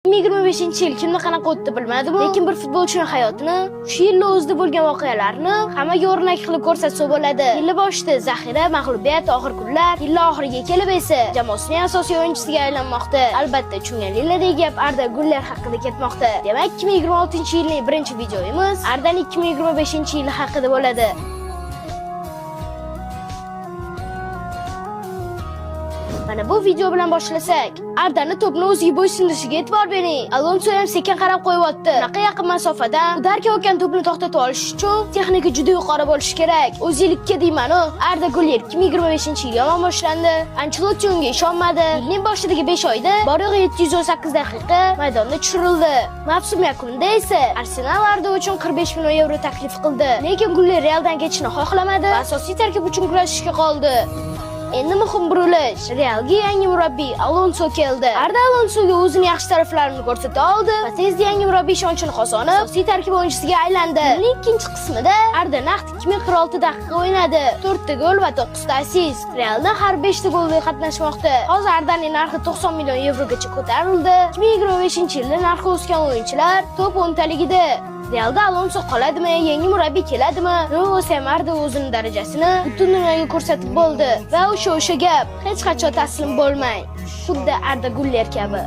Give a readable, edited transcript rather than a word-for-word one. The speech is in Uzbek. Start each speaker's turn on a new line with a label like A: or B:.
A: 2025-yil kimni qanaqa o'tdi bilmadim, lekin bir futbolchining hayotini, shu yil o'zida bo'lgan voqealarni hammaga o'rnak qilib ko'rsatsa bo'ladi. Yil boshida zaxira, mag'lubiyat, oxir kunlar, yil oxiriga kelib esa jamoasining asosiy o'yinchisiga aylanmoqda. Albatta, tushunganinglardek gap Arda Güler haqida ketmoqda. Demak, 2026-yilning birinchi videomiz Ardaning 2025-yili haqida bo'ladi. Mana bu video bilan boshlasak, Ardani to'pni o'ziga bo'ysundirishiga e'tibor bering. Alonso ham sekin qarab qo'yapti. Bunaqa yaqin masofadan udarga o'tgan to'pni to'xtatib olish uchun texnika juda yuqori bo'lishi kerak. O'zilikka deyman-ku, Arda Güler 2025-yil yomon boshlandi. Ancelotti unga ishonmadi. Yilning boshidagi 5 oyda borig'i 718 daqiqa maydonda tushirildi. Mavsum yakunida esa Arsenal Arda uchun 45 million yevro taklif qildi. Lekin Güler Realdan ketishni xohlamadi va asosiy tarkib uchun kurashishga qoldi. Endi muhim burilish. Realga yangi murabbiy Alonso keldi. Arda Alonsoga o'zining yaxshi taraflarini ko'rsata oldi va tezda yangi murabbiy ishonchini qozonib, asosiy tarkib o'yinchisiga aylandi. Uning ikkinchi qismida Arda naqd 2046 daqiqa o'ynadi. 4 ta gol va 9 ta assist. Realda har 5 ta golda qatnashmoqda. Hozir Ardaning narxi 90 million yevrogacha ko'tarildi. 2025-yilda narxi o'sgan o'yinchilar top 10 taligida. Realda Alonso qoladimi, yangi murabbiy keladimi? Ro'sa Arda o'zining darajasini butun dunyoga ko'rsatib bo'ldi va o'sha gap hech qachon taslim bo'lmang. Xuddi Arda Güler kabi.